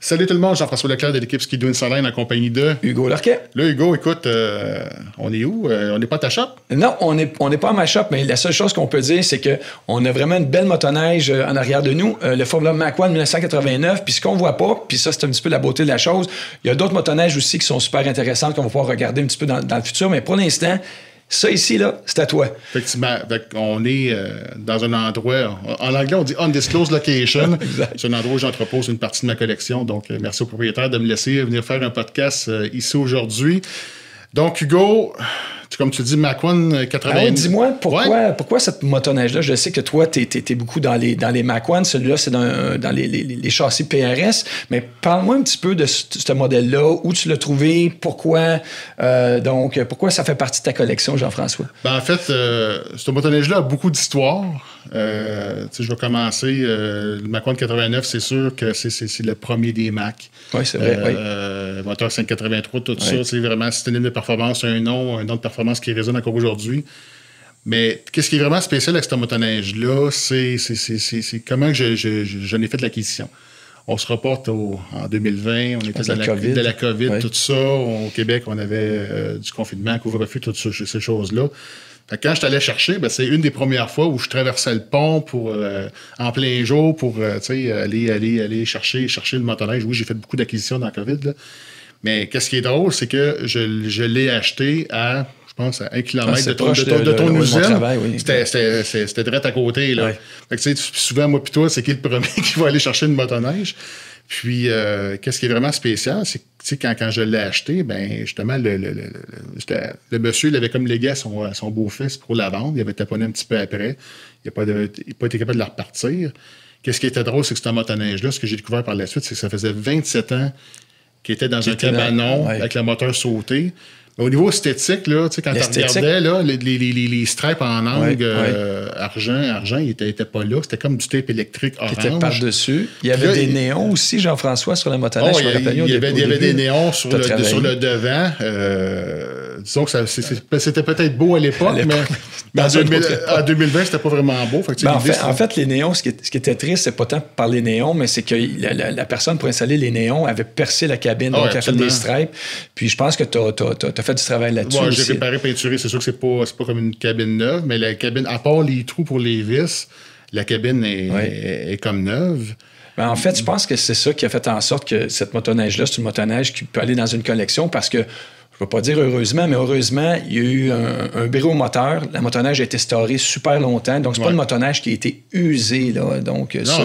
Salut tout le monde, Jean-François Leclerc de l'équipe Ski-Doo Insolène en compagnie de Hugo Lorquet. Là, Hugo, écoute, on est où? On n'est pas à ta shop? Non, on n'est pas à ma shop, mais la seule chose qu'on peut dire, c'est qu'on a vraiment une belle motoneige en arrière de nous. Le Formula Mach 1 1989, puis ce qu'on voit pas, puis ça, c'est un petit peu la beauté de la chose, il y a d'autres motoneiges aussi qui sont super intéressantes qu'on va pouvoir regarder un petit peu dans le futur, mais pour l'instant, ça ici, là, c'est à toi. Effectivement, on est dans un endroit, en anglais, on dit undisclosed location. C'est un endroit où j'entrepose une partie de ma collection. Donc, merci au propriétaire de me laisser venir faire un podcast ici aujourd'hui. Donc, Hugo, comme tu dis, Mach 1 80. Alors, dis-moi, pourquoi cette motoneige-là? Je sais que toi, t'es beaucoup dans les Mach 1. Celui-là, c'est dans les châssis PRS. Mais parle-moi un petit peu de ce modèle-là. Où tu l'as trouvé? Pourquoi? Pourquoi ça fait partie de ta collection, Jean-François? En fait, ce motoneige-là a beaucoup d'histoire. Je vais commencer. Le Mach 1 89, c'est sûr que c'est le premier des Mach. Oui, c'est vrai. Moteur 583, tout ça, c'est vraiment synonyme de performance, un nom de performance qui résonne encore aujourd'hui. Mais qu'est-ce qui est vraiment spécial avec cette motoneige-là, c'est comment que je n'ai fait l'acquisition. On se reporte en 2020, on était de la COVID, tout ça. Au Québec, on avait du confinement, couvre-feu, toutes ces choses-là. Fait que quand je t'allais chercher, c'est une des premières fois où je traversais le pont en plein jour pour aller chercher le motoneige. Oui, j'ai fait beaucoup d'acquisitions dans la COVID, là. Mais qu'est-ce qui est drôle, c'est que je l'ai acheté à, je pense, à 1 km de ton usine. Travail, oui. C'était direct à côté, là. Ouais. Fait que, souvent, moi pis toi, c'est qui le premier qui va aller chercher une motoneige. Puis, qu'est-ce qui est vraiment spécial, c'est que quand je l'ai acheté, justement, le monsieur, il avait comme légué à son beau-fils pour la vendre. Il avait taponné un petit peu après. Il n'a pas été capable de la repartir. Qu'est-ce qui était drôle, c'est que cette motoneige-là, ce que j'ai découvert par la suite, c'est que ça faisait 27 ans qu'il était dans un cabanon avec le moteur sauté. Mais au niveau esthétique, là, quand tu regardais là, les stripes en angle argent, ils n'étaient pas là. C'était comme du tape électrique orange. Qui était par-dessus. Il y avait des néons aussi, Jean-François, sur la motoneige. Il y avait des néons sur le devant. Disons que c'était peut-être beau à l'époque, mais en 2020, c'était pas vraiment beau. En fait, les néons, ce qui était triste, c'est pas tant par les néons, mais c'est que la personne pour installer les néons avait percé la cabine, donc elle a fait des stripes. Puis je pense que tu as fait du travail là-dessus. Ouais, j'ai réparé, peinturé. C'est sûr que c'est pas comme une cabine neuve, mais la cabine, à part les trous pour les vis, la cabine est comme neuve. Ben, en fait, je pense que c'est ça qui a fait en sorte que cette motoneige-là, c'est une motoneige qui peut aller dans une collection parce que, je ne veux pas dire heureusement, mais heureusement, il y a eu un bureau moteur. La motoneige a été storée super longtemps. Donc, c'est pas une motoneige qui a été usée, là. Donc, non,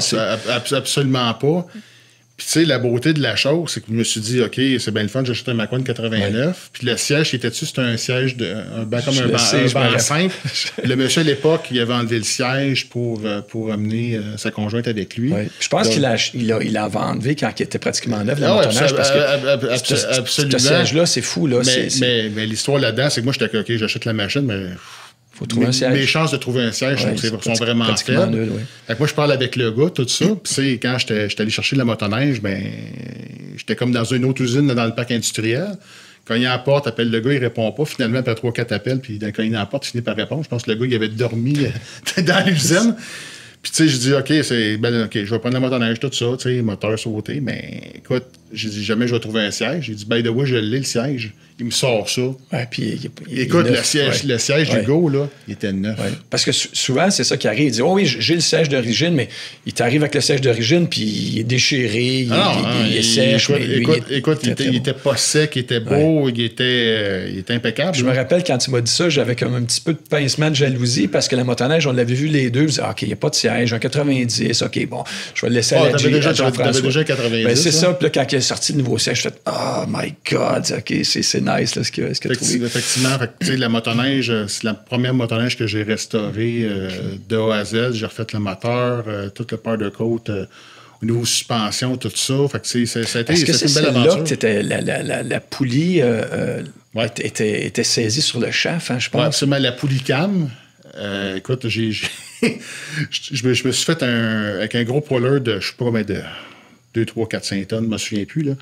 absolument pas. Puis, tu sais, la beauté de la chose, c'est que je me suis dit, OK, c'est bien le fun, j'achète un Mach 1 89. Puis, le siège qui était dessus, c'était un siège, un banc simple. Le monsieur, à l'époque, il avait enlevé le siège pour amener sa conjointe avec lui. Ouais. Je pense qu'il avait enlevé quand il était pratiquement neuf, la motoneige, parce que ce siège-là, c'est fou, là. Mais l'histoire là-dedans, c'est que moi, j'étais OK, j'achète la machine, mais... Faut trouver un siège. Mes chances de trouver un siège sont vraiment faibles. Fait que moi, je parle avec le gars, tout ça. Puis, quand j'étais allé chercher la motoneige, j'étais comme dans une autre usine dans le parc industriel. Quand il y a la porte, appelle le gars, il répond pas. Finalement, après 3-4 appels, puis quand il y a la porte, il finit par répondre. Je pense que le gars, il avait dormi dans l'usine. Puis, tu sais, je dis, OK, je vais prendre la motoneige, tout ça, tu sais, moteur sauté. Mais écoute, j'ai dit, jamais je vais trouver un siège. J'ai dit, by the way, je l'ai, le siège. Il me sort ça. Ouais, puis écoute, le siège du go, là, il était neuf. Ouais. Parce que souvent, c'est ça qui arrive. Il dit, oh oui, j'ai le siège d'origine, mais il t'arrive avec le siège d'origine, puis il est déchiré, il est sèche. Écoute, il était pas sec, il était beau, il était impeccable. Je me rappelle quand tu m'as dit ça, j'avais comme un petit peu de pincement de jalousie, parce que la motoneige, on l'avait vu les deux. Je disais, OK, il n'y a pas de siège, un 90, OK, bon, je vais le laisser à la Jean-François. T'avais déjà 90. Ben, c'est ça, puis là, quand il est sorti le nouveau siège, je fais, oh my God, OK, c'est nice, là, ce qu'il a trouvé. Effectivement, la motoneige, c'est la première motoneige que j'ai restaurée de A à Z. J'ai refait le moteur, tout le powder coat, au niveau suspension, tout ça. Fait que ça a été une belle aventure. Est-ce que la poulie était saisie sur le shaft, hein, je pense? Oui, absolument. La poulie cam. Écoute, je me suis fait avec un gros poiler de, je sais pas combien, de 2, 3, 4, 5 tonnes, je ne me souviens plus, là.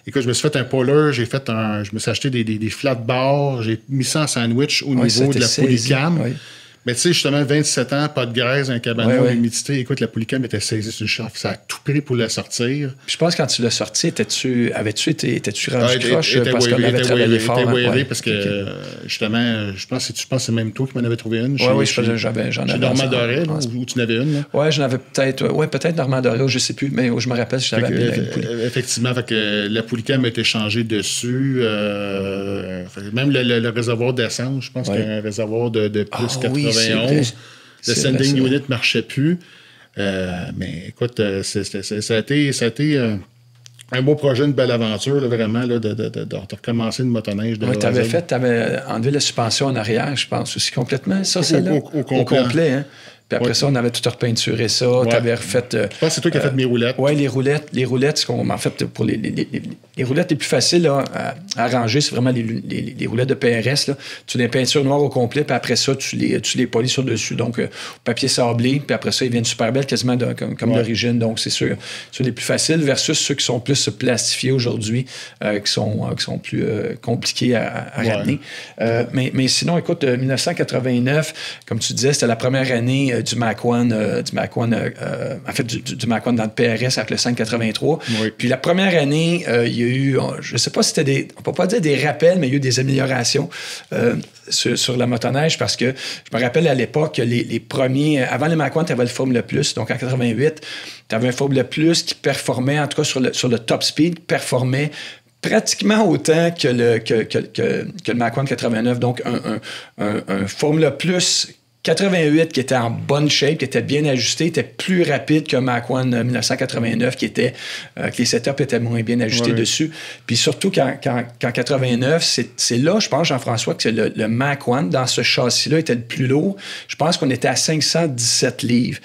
Écoute, je me suis fait un polar, je me suis acheté des flat bars, j'ai mis ça en sandwich au niveau de la poulie cam. Oui. Mais tu sais, justement, 27 ans, pas de graisse, un cabanon, l'humidité. Écoute, la Polycam était saisie sur le champ. Ça a tout pris pour la sortir. Puis je pense que quand tu l'as sorti, étais-tu rendu croche parce qu'on avait travaillé fort? Était wavy parce que, justement, je pense que c'est même toi qui m'en avais trouvé une. Oui, j'en avais. Chez Normand Doré, où tu en avais une. Oui, j'en avais peut-être Normand Doré, je ne sais plus, mais je me rappelle, je l'avais appelé. Effectivement, fait que la Polycam a été changée dessus. Même le réservoir d'essence, je pense qu'il y a un réservoir de plus 91. Le sending unit ne marchait plus. Mais écoute, ça a été un beau projet, une belle aventure, là, vraiment, là, de recommencer une motoneige. Oui, tu avais enlevé la suspension en arrière, je pense, aussi complètement, ça, celle-là? Au complet, hein? Puis après ça, on avait tout repeinturé ça. Tu avais refait. Je pense que c'est toi qui as fait mes roulettes. Oui, les roulettes, en fait, pour les roulettes les plus faciles là, à arranger, c'est vraiment les roulettes de PRS. Là. Tu les peintures noires au complet, puis après ça, tu les polis sur dessus. Donc, papier sablé, puis après ça, ils viennent super belles, quasiment comme d'origine. Donc, c'est sûr, ceux les plus faciles versus ceux qui sont plus plastifiés aujourd'hui, qui sont plus compliqués à ramener. Mais sinon, écoute, 1989, comme tu disais, c'était la première année du Mach 1, en fait, du Mach 1 dans le PRS avec le 583. Oui. Puis la première année, il y a eu, je ne sais pas si c'était on ne peut pas dire des rappels, mais il y a eu des améliorations sur la motoneige parce que je me rappelle à l'époque, les premiers, avant le Mach 1, tu avais le Formula Plus, donc en 88, tu avais un Formula Plus qui performait, en tout cas sur le top speed, performait pratiquement autant que le Mach 1 89, donc un Formula Plus 88 qui était en bonne shape, qui était bien ajusté, était plus rapide que Mach 1 1989 que les setups étaient moins bien ajustés dessus. Puis surtout qu'en 89, c'est là, je pense, Jean-François, que le Mach 1 dans ce châssis-là était le plus lourd. Je pense qu'on était à 517 livres.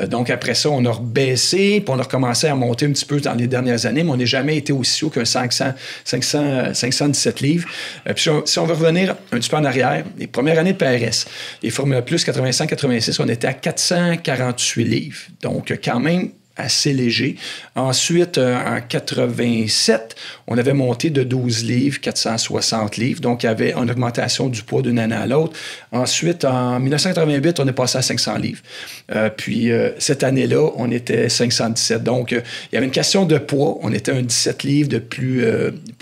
Donc après ça, on a rebaissé, puis on a recommencé à monter un petit peu dans les dernières années, mais on n'a jamais été aussi haut qu'un 517 livres. Puis si on veut revenir un petit peu en arrière, les premières années de PRS, les Formula Plus 85-86, on était à 448 livres. Donc quand même assez léger. Ensuite, en 87, on avait monté de 12 livres, 460 livres. Donc, il y avait une augmentation du poids d'une année à l'autre. Ensuite, en 1988, on est passé à 500 livres. Puis, cette année-là, on était 517. Donc, il y avait une question de poids. On était un 17 livres de plus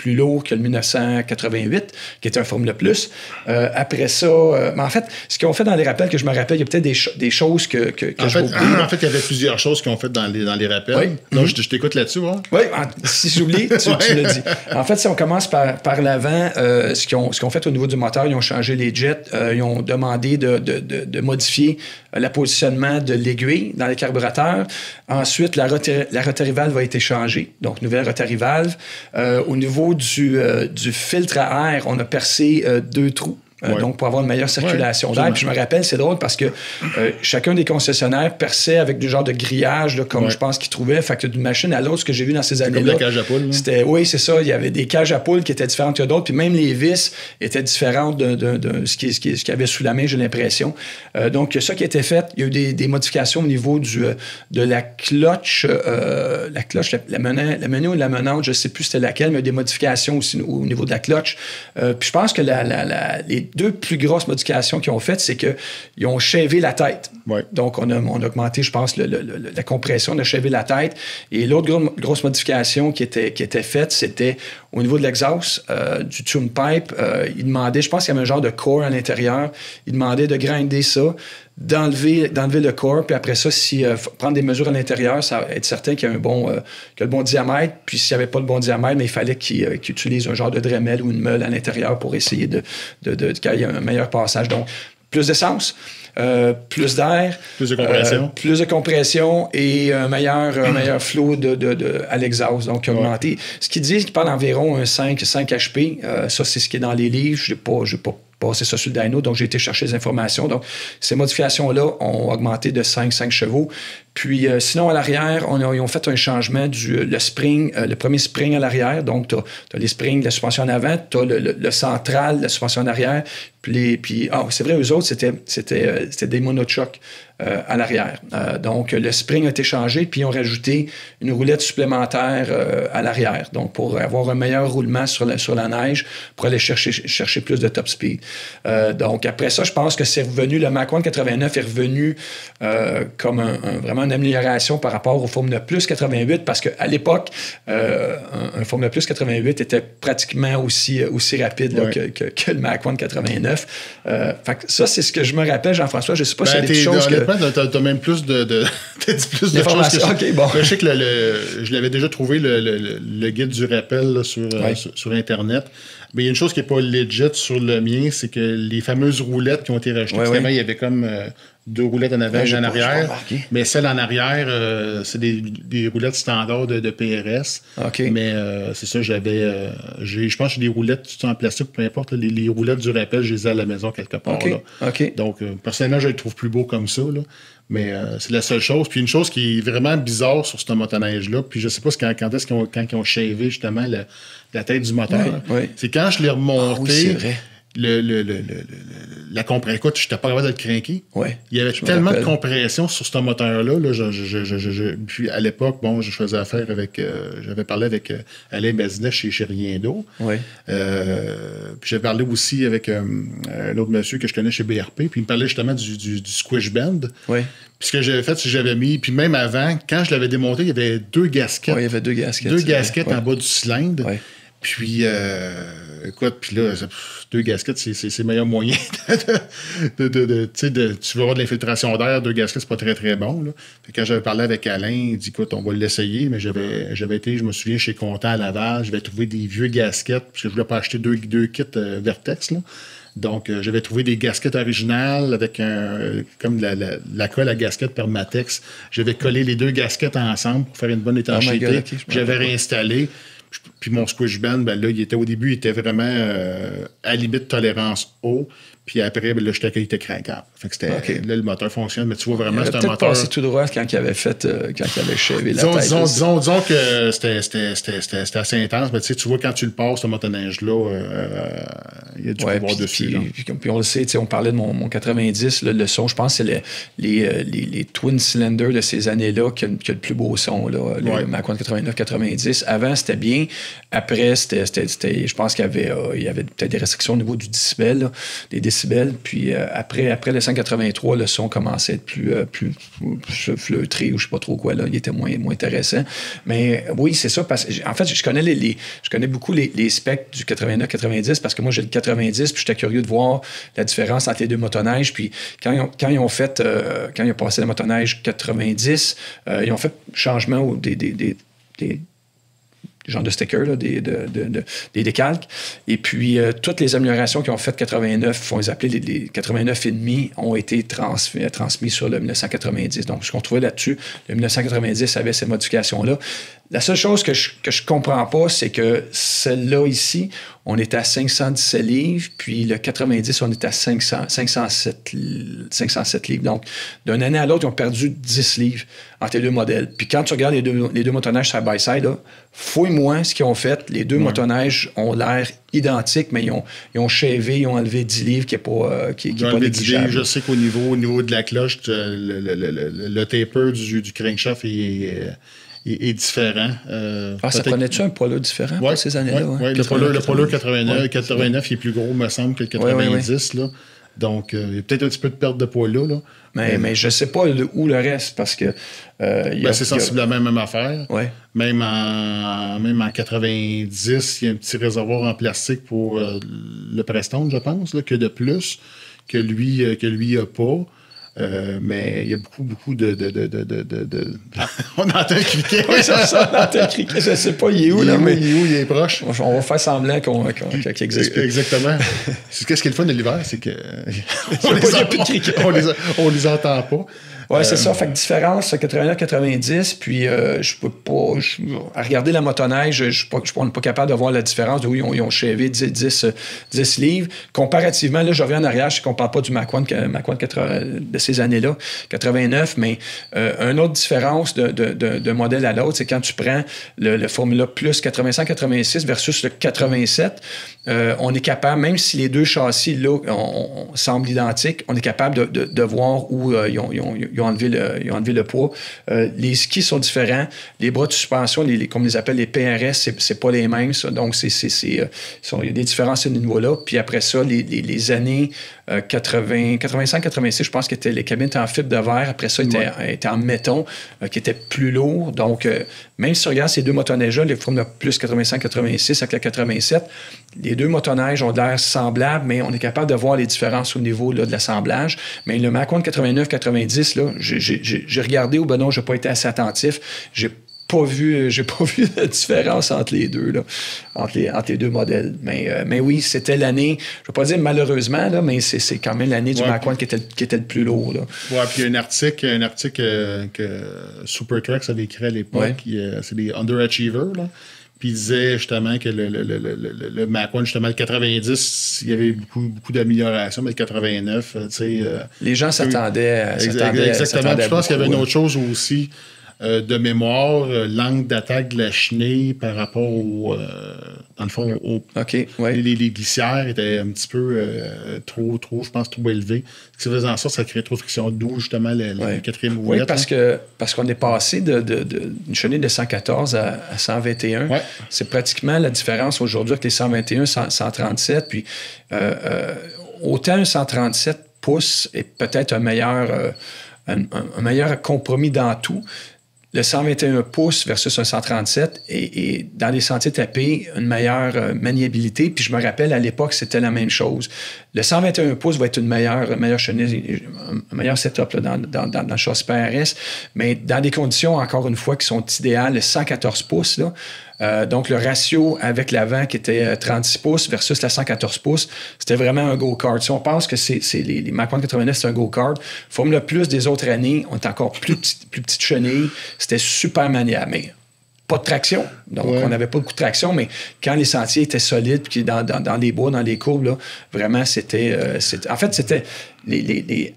lourd que le 1988, qui était un Formula Plus. Après ça, mais en fait, ce qu'ils ont fait dans les rappels, que je me rappelle, il y a peut-être des choses que je oublié. En fait, il y avait plusieurs choses qu'ils ont fait dans les rappels. Oui. Donc, je t'écoute là-dessus. Ouais. Oui, si j'oublie, tu l'as dit. En fait, si on commence par l'avant, ce qu'ils ont fait au niveau du moteur, ils ont changé les jets, ils ont demandé de modifier le positionnement de l'aiguille dans les carburateurs. Ensuite, la rotary-valve a été changée, donc nouvelle rotary-valve. Au niveau du filtre à air, on a percé 2 trous. Donc, pour avoir une meilleure circulation d'air. Puis je me rappelle, c'est drôle parce que chacun des concessionnaires perçait avec du genre de grillage, là, comme je pense qu'ils trouvaient. Fait que d'une machine à l'autre, ce que j'ai vu dans ces années-là. Comme la cage à poules. Oui, c'est ça. Il y avait des cages à poules qui étaient différentes que d'autres. Puis même les vis étaient différentes de ce qu'il y avait sous la main, j'ai l'impression. Donc, ça qui a été fait, il y a eu des modifications au niveau de la clutch. La menue ou la menante, je ne sais plus c'était laquelle, mais il y a eu des modifications aussi au niveau de la clutch. Puis je pense que les 2 plus grosses modifications qu'ils ont faites, c'est qu'ils ont shavé la tête. Ouais. Donc, on a augmenté, je pense, la compression, on a shavé la tête. Et l'autre grosse modification qui était faite, c'était au niveau de l'exhaust, du tune pipe. Ils demandaient, je pense qu'il y avait un genre de core à l'intérieur. Ils demandaient de grinder ça, d'enlever le core, puis après ça, prendre des mesures à l'intérieur, ça va être certain qu'il y a le bon diamètre, puis s'il n'y avait pas le bon diamètre, mais il fallait qu'il utilise un genre de Dremel ou une meule à l'intérieur pour essayer qu'il y ait un meilleur passage. Donc, plus d'essence, plus d'air, plus de compression et un meilleur flow à l'exhaust, donc augmenté. Ce qu'ils disent qu'ils parlent d'environ un 5 HP, ça c'est ce qui est dans les livres, je n'ai pas passé ça sur le dyno, donc j'ai été chercher les informations. Donc, ces modifications-là ont augmenté de 5 chevaux. Puis, sinon, à l'arrière, ils ont fait un changement le premier spring à l'arrière. Donc, tu as les springs de la suspension en avant, tu as le central de la suspension en arrière. C'est vrai, eux autres, c'était des monochocs. à l'arrière. Donc, le spring a été changé, puis ils ont rajouté une roulette supplémentaire à l'arrière. Donc, pour avoir un meilleur roulement sur la neige, pour aller chercher plus de top speed. Donc, après ça, je pense que c'est revenu, le Mach 1 89 est revenu comme vraiment une amélioration par rapport au Formula Plus 88, parce qu'à l'époque, un Formula Plus 88 était pratiquement aussi rapide là, que le Mach 1 89. Fait que ça, c'est ce que je me rappelle, Jean-François. Je ne sais pas s'il y a des choses que... T'as même plus t'as dit plus de choses que OK, bon. Je sais que je l'avais déjà trouvé, le guide du rappel là, sur Internet. Mais il y a une chose qui n'est pas legit sur le mien, c'est que les fameuses roulettes qui ont été rajoutées, il y avait comme 2 roulettes en avant et en arrière. Mais celles en arrière, c'est des roulettes standards de PRS. Okay. Mais c'est ça, je pense que j'ai des roulettes en plastique, peu importe. Les roulettes du rappel, je les ai à la maison quelque part. Okay. Là. Okay. Donc, personnellement, je les trouve plus beaux comme ça. Là. Mais c'est la seule chose. Puis une chose qui est vraiment bizarre sur ce motoneige-là, puis je sais pas quand est-ce qu'ils ont shavé justement la tête du moteur. C'est quand je l'ai remonté. C'est vrai. La compression, écoute, je n'étais pas capable de le craquer. Ouais, il y avait tellement de compression sur ce moteur-là. Puis à l'époque, je faisais affaire avec... j'avais parlé avec Alain Bazinet chez Riendo. Ouais. Puis j'avais parlé aussi avec un autre monsieur que je connais chez BRP. Puis il me parlait justement du squish bend. Ouais. Puis ce que j'avais fait, c'est que j'avais mis... Puis même avant, quand je l'avais démonté, il y avait 2 gasquettes. Oui, il y avait 2 gasquettes. 2 gasquettes en bas du cylindre. Ouais. Puis, écoute, puis là, 2 gasquettes, c'est le meilleur moyen tu vas avoir de l'infiltration d'air, 2 gasquettes, c'est pas très, très bon. Là. Fait que quand j'avais parlé avec Alain, il dit, écoute, on va l'essayer, mais j'avais été, je me souviens, chez Content à Laval, j'avais trouvé des vieux gasquettes, parce que je voulais pas acheter 2 kits Vertex, là. Donc, j'avais trouvé des gasquettes originales avec comme la colle à gasquette Permatex. J'avais collé les 2 gasquettes ensemble pour faire une bonne étanchéité. J'avais réinstallé. Puis mon squish band, là, au début, il était vraiment à limite tolérance eau. Puis après, là, il était craquable. Fait que là, le moteur fonctionne, mais tu vois vraiment, c'est un moteur... passé tout droit quand il avait shavé la tête. Disons que c'était assez intense, mais tu vois, quand tu le passes, ce motoneige-là, il y a du pouvoir dessus. Puis on le sait, on parlait de mon 90, le son, je pense que c'est les twin cylinders de ces années-là qui a le plus beau son, là, le Mach 1 89-90. Avant, c'était bien. Après, je pense qu'il y avait peut-être des restrictions au niveau du décibel, là, des décibels. Puis après le 183, le son commençait à être plus fleutré ou je sais pas trop quoi. Là. Il était moins intéressant. Mais oui, c'est ça. Parce que, en fait, je connais beaucoup les specs du 89-90 parce que moi, j'ai le 90 puis j'étais curieux de voir la différence entre les 2 motoneiges. Puis quand ils ont passé la motoneige 90, ils ont fait changement des genre de stickers, là, des décalques. Et puis, toutes les améliorations qu'ils ont faites 89, on les appelait les 89,5, ont été transmis sur le 1990. Donc, ce qu'on trouvait là-dessus, le 1990 avait ces modifications-là. La seule chose que je comprends pas, c'est que celle-là ici, on est à 517 livres, puis le 90, on est à 507 livres. Donc, d'une année à l'autre, ils ont perdu 10 livres entre les 2 modèles. Puis quand tu regardes les deux motoneiges side-by-side, fouille-moi ce qu'ils ont fait. Les 2 motoneiges ont l'air identiques, mais ils ont shavé, ils ont enlevé 10 livres qui n'est pas négligeable. Je sais qu'au niveau de la cloche, le taper du crankshaft est différent. Ça prenait-tu un poids différent pour ces années-là? Oui, le poids 89 il est plus gros, me semble, que le 90. Là. Donc, il y a peut-être un petit peu de perte de poids là. Mais je ne sais pas où le reste, parce que... c'est sensiblement la même affaire. Ouais. Même en 90, il y a un petit réservoir en plastique pour le Preston, je pense, là, que de plus, que lui n'a pas. Mais il y a beaucoup de... On entend un criquet. Oui, ça, on entend un criquet. Je ne sais pas, il est où, là, mais... Il est proche. On va faire semblant qu'il existe plus. Exactement. Qu'est-ce qui est le fun de l'hiver, c'est que... Il n'y a plus de criquets. On les entend pas. Oui, c'est ça. Fait que différence, 89-90, puis je peux pas... à regarder la motoneige, je suis pas capable de voir la différence de où ils ont chevé 10 livres. Comparativement, là, je reviens en arrière, je sais qu'on parle pas du Mach 1 de ces années-là, 89, mais une autre différence d'un modèle à l'autre, c'est quand tu prends le Formula Plus 85-86 versus le 87, on est capable, même si les deux châssis là semblent identiques, on est capable de voir où ils ont enlevé le poids. Les skis sont différents. Les bras de suspension, comme on les appelle les PRS, c'est pas les mêmes. Ça. Donc, il y a des différences à ce niveau-là. Puis après ça, les années 85-86, je pense que les cabines étaient en fibre de verre. Après ça, étaient en méton, qui était plus lourd. Donc, même si tu regardes ces deux motoneiges-là, les Formula Plus 85-86 avec la 87, les deux motoneiges ont l'air semblables, mais on est capable de voir les différences au niveau là, de l'assemblage. Mais le Mach 1 89-90, là, j'ai regardé, ou ben non, je n'ai pas été assez attentif. J'ai pas vu la différence entre les deux, là, entre les deux modèles. Mais oui, c'était l'année, je ne veux pas dire malheureusement, là, mais c'est quand même l'année du Mach 1 qui était le plus lourd. Oui, puis il y a un article que Supertrucks avait écrit à l'époque, c'est des Underachievers, là. Puis il disait justement que le Mach 1, justement, le 90, il y avait beaucoup d'améliorations, mais le 89, tu sais... les gens s'attendaient exactement. Puis je pense qu'il y avait une beaucoup, autre chose aussi, de mémoire, l'angle d'attaque de la chenille par rapport dans le fond, les glissières étaient un petit peu trop, je pense, trop élevées. Ce qui faisait en sorte que ça créait trop de friction, d'où justement le quatrième ouvrière. Oui, parce qu'on est passé d'une chenille de 114 à 121. Ouais. C'est pratiquement la différence aujourd'hui avec les 121, 137. Puis autant un 137 pouces est peut-être un meilleur compromis dans tout. Le 121 pouces versus un 137 et dans les sentiers tapés, une meilleure maniabilité. Puis je me rappelle, à l'époque, c'était la même chose. Le 121 pouces va être une meilleure chenille, un meilleur setup là, dans le châssis PRS, mais dans des conditions, encore une fois, qui sont idéales, le 114 pouces, là, donc, le ratio avec l'avant qui était 36 pouces versus la 114 pouces, c'était vraiment un go-kart. Si on pense que les Mach 1 89, c'est un go-kart, Formula Plus des autres années, on est encore plus petite chenille, c'était super maniable. Mais pas de traction. Donc, on n'avait pas beaucoup de traction, mais quand les sentiers étaient solides, puis dans les bois, dans les courbes, là, vraiment, c'était... en fait, c'était...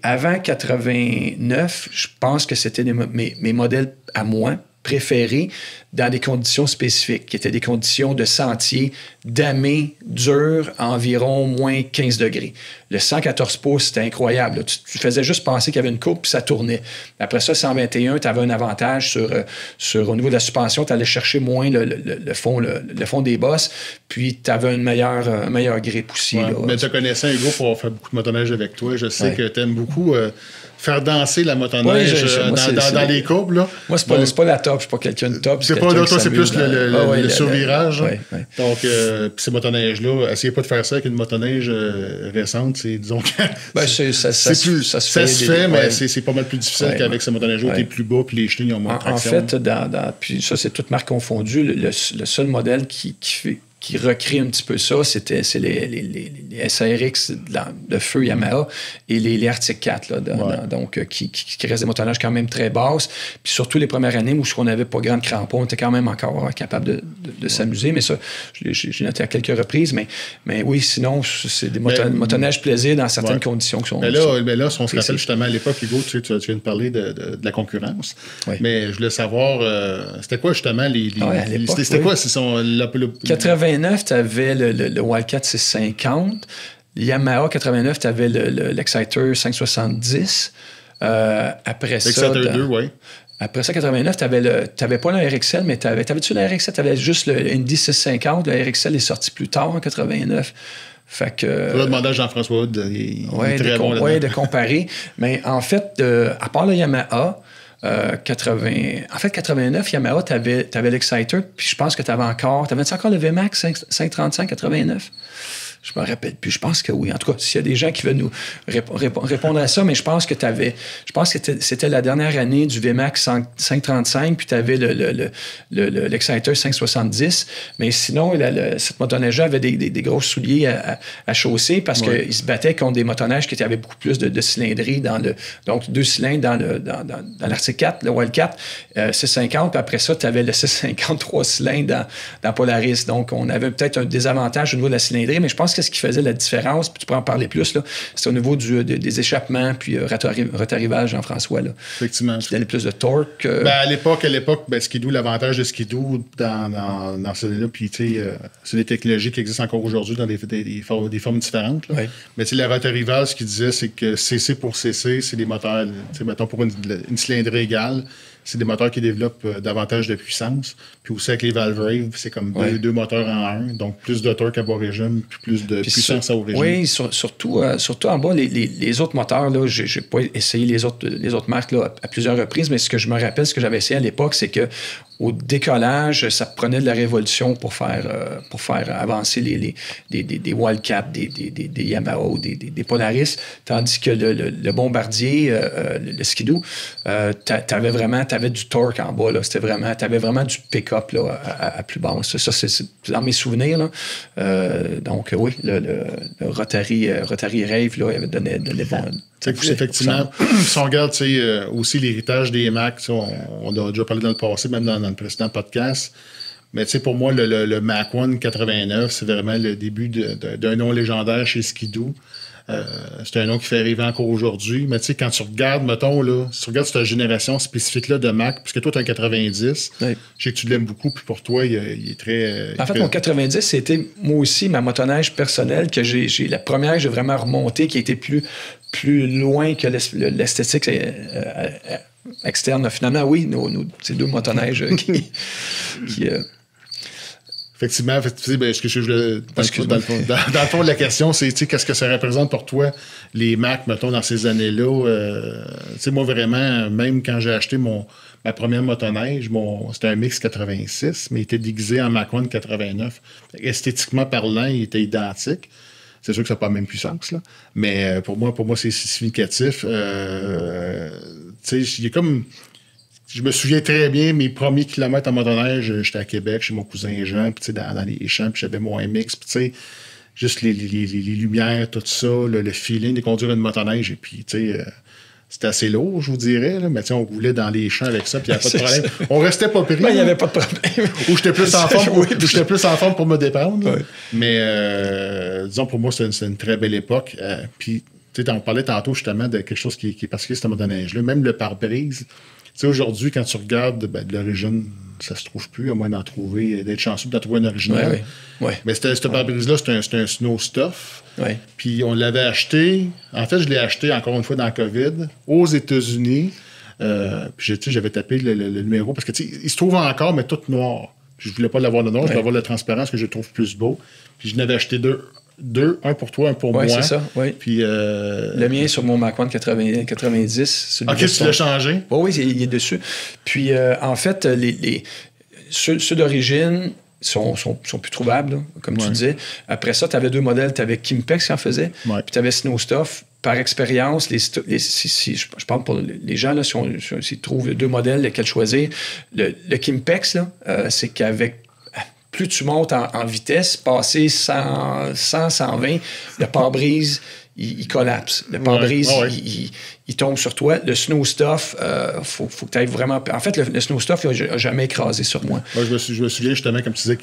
avant 89, je pense que c'était mes modèles à moi préférés dans des conditions spécifiques, qui étaient des conditions de sentier damé, dur, à environ moins 15 degrés. Le 114 pouces, c'était incroyable. Tu faisais juste penser qu'il y avait une courbe, puis ça tournait. Après ça, 121, tu avais un avantage au niveau de la suspension, tu allais chercher moins le fond des bosses, puis tu avais un meilleur grip aussi. Ouais, mais te connaissant, Hugo, pour faire beaucoup de motoneige avec toi, je sais que tu aimes beaucoup faire danser la motoneige dans les courbes. Là. Moi, c'est pas la top, je suis pas quelqu'un de top. Toi, c'est plus le survirage. Donc, ces motoneiges-là, essayez pas de faire ça avec une motoneige récente. Disons que ça se fait, mais c'est pas mal plus difficile qu'avec ces motoneiges-là où t'es plus bas puis les chenilles ont moins de traction. En fait, puis ça, c'est toute marque confondue, le seul modèle qui recrée un petit peu ça, c'est les SRX de feu Yamaha et les Arctic 4, là, donc qui restent des motoneiges quand même très basses. Puis surtout les premières années où on n'avait pas grand crampon, on était quand même encore capable de s'amuser, mais ça, j'ai noté à quelques reprises. Mais oui, sinon, c'est des motoneiges plaisir dans certaines conditions qui sont... Mais là, si on se rappelle justement à l'époque, Hugo, tu viens de parler de la concurrence, mais je voulais savoir, c'était quoi justement c'était quoi? 89, tu avais le Wildcat 650. Yamaha 89, tu avais l'Exciter 570. Après ça... L'Exciter 2, oui. Après ça, 89, t'avais pas le RXL, mais t'avais-tu le RXL? T'avais juste le Indy 650. Le RXL est sorti plus tard, en 89. Fait que... Tu vas demander à Jean-François Hood. Il est très bon là-dedans. Oui, de comparer. Mais en fait, à part le Yamaha, en fait, 89, Yamaha, t'avais l'Exciter, puis je pense que t'avais encore le VMAX 535 89. Je me rappelle plus. Je pense que oui. En tout cas, s'il y a des gens qui veulent nous répondre à ça, mais je pense que c'était la dernière année du VMAX 535, puis tu avais l'Exciter 570. Mais sinon, cette motoneige-là avait des gros souliers à chausser parce qu'ils se battaient contre des motoneiges qui avaient beaucoup plus de cylindrée donc 2 cylindres dans l'article 4, le Wildcat, 650, puis après ça, tu avais le 653 cylindres dans Polaris. Donc, on avait peut-être un désavantage au niveau de la cylindrée, mais je pense que ce qui faisait la différence, puis tu peux en parler plus, c'est au niveau des échappements, puis rotarivage, Jean-François. Là, effectivement. Qui donnait plus de torque. À l'époque, Skidoo, l'avantage de Skidoo dans ce là, puis tu sais, c'est des technologies qui existent encore aujourd'hui dans des formes différentes. Là. Mais tu sais, la rotarivage, ce qu'il disait, c'est que CC pour CC, c'est des moteurs, mettons pour une cylindrée égale, c'est des moteurs qui développent davantage de puissance. Puis aussi avec les Valve, c'est comme deux moteurs en un, donc plus de torque à bas régime, puis plus de puissance à haut régime. Oui, surtout en bas, les autres moteurs, là, j'ai pas essayé les autres marques là, à plusieurs reprises, mais ce que je me rappelle, ce que j'avais essayé à l'époque, c'est que au décollage, ça prenait de la révolution pour faire avancer des Wildcat, des Yamaha, des Polaris, tandis que le Bombardier, le Skidoo, t'avais du torque en bas, là. T'avais vraiment du pick-up là, à plus basse. Ça, c'est dans mes souvenirs. Là. Donc, oui, le Rotary Rave, là, il donnait bon. Effectivement, si on regarde aussi l'héritage des Mac, on a déjà parlé dans le passé, même dans le précédent podcast, mais pour moi, le Mac One 89, c'est vraiment le début d'un nom légendaire chez Skidoo. C'est un nom qui fait rêver encore aujourd'hui. Mais tu sais, quand tu regardes, mettons, là, si tu regardes cette génération spécifique-là de Mac, puisque toi, tu as un 90, je sais que tu l'aimes beaucoup, puis pour toi, il est très... En fait, mon 90, c'était moi aussi ma motoneige personnelle, que j'ai la première que j'ai vraiment remontée, qui a été plus loin que l'esthétique externe. Finalement, oui, ces deux motoneiges qui Effectivement, dans le fond de la question, c'est qu'est-ce que ça représente pour toi, les Mac, mettons, dans ces années-là. Moi, vraiment, même quand j'ai acheté ma première motoneige, c'était un Mix 86, mais il était déguisé en Mac One 89. Esthétiquement parlant, il était identique. C'est sûr que ça n'a pas la même puissance, là. Mais pour moi, c'est significatif. Il y a comme... Je me souviens très bien, mes premiers kilomètres en motoneige, j'étais à Québec, chez mon cousin Jean, puis dans les champs, puis j'avais mon MX, puis juste les lumières, tout ça, le feeling de conduire une motoneige, et puis, c'était assez lourd, je vous dirais, là, mais on roulait dans les champs avec ça, puis il n'y avait pas de problème. On restait pas pris. Il n'y avait pas de problème. Ou j'étais plus en forme pour me déprendre. Ouais. Mais, disons, pour moi, c'est une très belle époque. Puis, on parlait tantôt, justement, de quelque chose qui est particulier, cette motoneige-là. Même le pare-brise. Aujourd'hui, quand tu regardes de l'origine, ça se trouve plus, à moins d'être chanceux d'en trouver un original. Oui. Mais ce pare-brise-là, c'est un Snow Stuff. Oui. Puis on l'avait acheté. En fait, je l'ai acheté encore une fois dans la COVID aux États-Unis. Puis j'avais tapé le numéro parce que il se trouve encore, mais tout noir. Puis je voulais pas l'avoir le noir, je voulais avoir la transparence que je trouve plus beau. Puis je n'avais acheté deux, un pour toi, un pour moi. Oui, c'est ça, oui. Puis, le mien est sur mon Mac One 90. OK, tu l'as changé? Oui, il est dessus. Puis, en fait, ceux d'origine sont plus trouvables, là, comme tu disais. Après ça, tu avais deux modèles. Tu avais Kimpex qui en faisait, puis tu avais Snow Stuff. Par expérience, si je parle pour les gens, là, s'ils trouvent deux modèles, lesquels choisir, le Kimpex, là, c'est qu'avec plus tu montes en vitesse, passer 100, 120, le pare-brise, il collapse. Le pare-brise, il tombe sur toi. Le Snow Stuff, faut que tu ailles vraiment... En fait, le Snow Stuff, il n'a jamais écrasé sur moi. Moi, je me souviens justement, comme tu disais,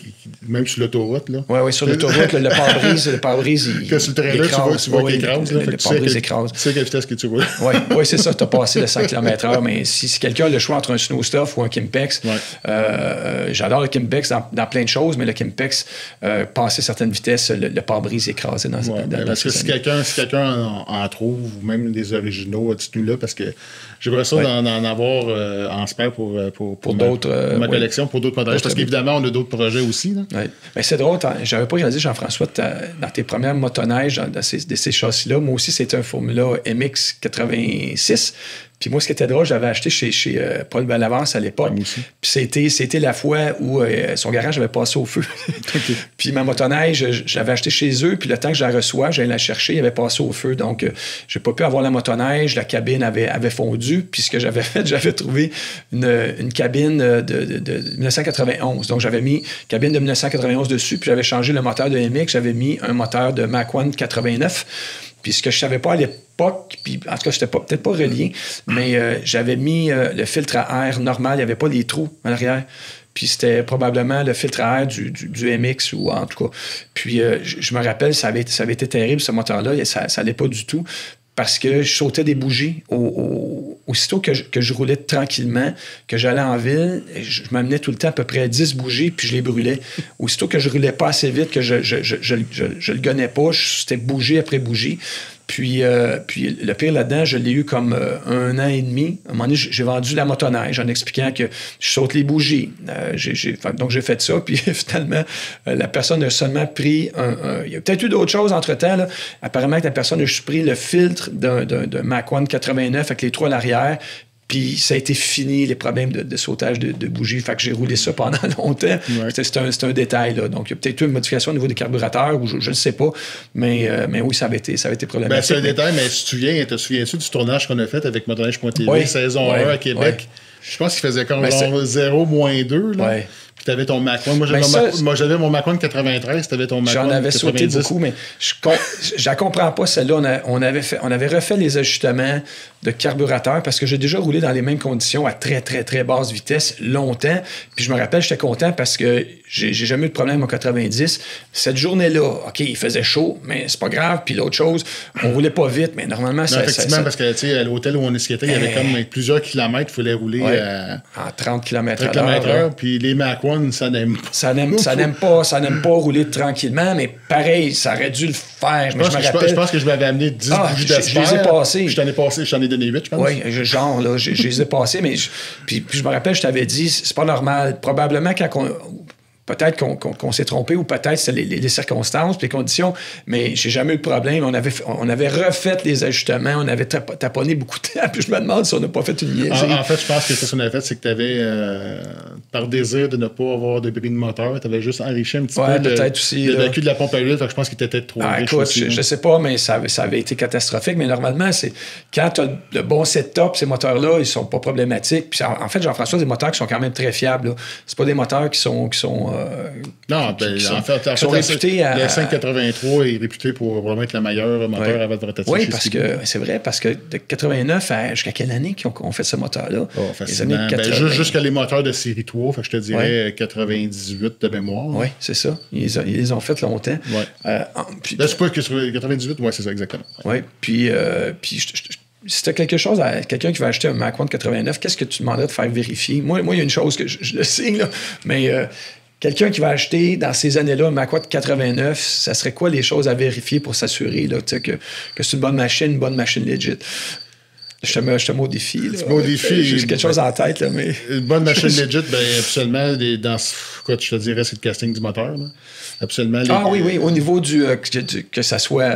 même sur l'autoroute. Oui, sur l'autoroute, le pare-brise, il que sur le trailer, tu vois qu'il écrase. Le pare-brise écrase. Tu sais quelle vitesse que tu vois. Oui, c'est ça. Tu as passé le 100 km/h. Mais si quelqu'un a le choix entre un Snow Stuff ou un Kimpex, j'adore le Kimpex dans plein de choses, mais le Kimpex, passer certaines vitesses, le pare-brise écrasé dans parce que si quelqu'un en trouve, ou même des originaux, dites-nous là, parce que j'aimerais ça d'en avoir en spare pour d'autres, ma collection, pour d'autres modèles. Parce qu'évidemment, on a d'autres projets aussi. Là. Ouais. Mais c'est drôle, j'avais pas réalisé, Jean-François, dans tes premières motoneiges, dans ces châssis-là, moi aussi, c'était un Formula MX 86. Puis moi, ce qui était drôle, j'avais acheté chez Paul Bellavance à l'époque. Puis c'était la fois où son garage avait passé au feu. Okay. Puis ma motoneige, j'avais acheté chez eux, puis le temps que je la reçois, j'allais la chercher, il avait passé au feu. Donc, j'ai pas pu avoir la motoneige, la cabine avait fondu. Puis ce que j'avais fait, j'avais trouvé une cabine de 1991. Donc, j'avais mis cabine de 1991 dessus, puis j'avais changé le moteur de MX, j'avais mis un moteur de Mach 1 89. Puis ce que je savais pas à l'époque, puis en tout cas, je n'étais peut-être pas relié, mais j'avais mis le filtre à air normal, il n'y avait pas les trous à l'arrière. Puis c'était probablement le filtre à air du MX, ou en tout cas. Puis je me rappelle, ça avait été terrible, ce moteur-là, et ça n'allait pas du tout, parce que je sautais des bougies aussitôt que je roulais tranquillement, que j'allais en ville, je m'amenais tout le temps à peu près 10 bougies, puis je les brûlais. Aussitôt que je roulais pas assez vite, que je le gonnais pas, c'était bougie après bougie. Puis le pire là-dedans, je l'ai eu comme 1 an et demi. À un moment donné, j'ai vendu la motoneige en expliquant que je saute les bougies. Donc, j'ai fait ça. Puis finalement, la personne a seulement pris il y a peut-être eu d'autres choses entre-temps. Là. Apparemment, que la personne a juste pris le filtre d'un Mach 1 89 avec les trous à l'arrière. Puis ça a été fini, les problèmes de sautage de bougies. Fait que j'ai roulé ça pendant longtemps. Ouais. C'est un détail, là. Donc, il y a peut-être eu une modification au niveau des carburateurs, ou je ne sais pas. Mais oui, ça avait été problématique. Ben, c'est un détail, mais te souviens-tu du tournage qu'on a fait avec motoneige.tv, saison 1 à Québec? Ouais. Je pense qu'il faisait comme 0-2, là. Ouais. Puis t'avais ton Mach 1. Moi, j'avais mon Mach 1 de 93, t'avais ton Mach 1 J'en avais 90. sauté beaucoup, mais je la comprends pas, celle-là. On avait refait les ajustements de carburateur parce que j'ai déjà roulé dans les mêmes conditions à très, très, très basse vitesse longtemps. Puis je me rappelle, j'étais content parce que j'ai jamais eu de problème en 90. Cette journée-là, OK, il faisait chaud, mais c'est pas grave. Puis l'autre chose, on roulait pas vite, mais normalement, ça... Effectivement, parce que, tu sais, à l'hôtel où on est skaté, il y avait comme plusieurs kilomètres, il fallait rouler en 30 km/h. Puis les Mach 1, ça n'aime pas. Ça n'aime pas rouler tranquillement, mais pareil, ça aurait dû le faire. Je pense que je m'avais amené 10 bougies d'asper. Je les ai passées. Je t'en ai donné 8, je pense. Oui, genre, là, je les ai passées, mais puis je me rappelle, je t'avais dit, c'est pas normal. Probablement, peut-être qu'on s'est trompé, ou peut-être c'est les circonstances, les conditions, mais j'ai jamais eu de problème. On avait refait les ajustements, on avait taponné beaucoup de temps, puis je me demande si on n'a pas fait une niaiserie. En fait, je pense que ce qu'on avait fait, c'est que tu avais, par désir de ne pas avoir de bris de moteur, tu avais juste enrichi un petit peu le vécu de la pompe à huile, fait que je pense qu'il était peut-être trop riche. Écoute, je sais pas, mais ça avait été catastrophique, mais normalement, c'est quand tu as le bon setup, ces moteurs-là, ils sont pas problématiques. Puis en fait, Jean-François, des moteurs qui sont quand même très fiables. C'est pas des moteurs qui sont non, en fait, sont réputés le 583 est réputé pour vraiment être le meilleur moteur à votre rotation. Oui, parce que c'est vrai, parce que de 89 jusqu'à quelle année qu'on fait ce moteur-là? Oh, facilement. Jusqu'à les moteurs de série 3, fait que je te dirais 98 de mémoire. Oui, c'est ça. Ils les ont fait longtemps. Ouais. C'est pas que sur 98, oui, c'est ça, exactement. Oui, puis si tu as quelqu'un qui va acheter un Mach 1 de 89, qu'est-ce que tu demanderais de faire vérifier? Moi, il y a une chose que je le sais, là, mais quelqu'un qui va acheter dans ces années-là un Mach 1 de 89, ça serait quoi les choses à vérifier pour s'assurer là, que c'est une bonne machine legit? Je te mets au défi. Là. Au défi. J'ai quelque chose en tête, là, mais... Une bonne machine legit, absolument, quoi je te dirais, c'est le casting du moteur, là. Absolument. Oui, au niveau que ça soit...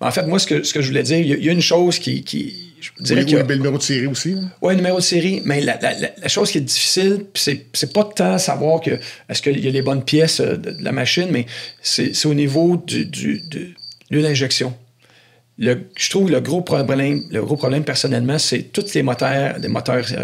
En fait, moi, ce que je voulais dire, il y a une chose qui je dirais le numéro de série aussi. Oui, le numéro de série, mais la chose qui est difficile, c'est pas tant savoir est-ce qu'il y a les bonnes pièces de la machine, mais c'est au niveau de l'huile d'injection. Je trouve le gros problème personnellement, c'est tous les moteurs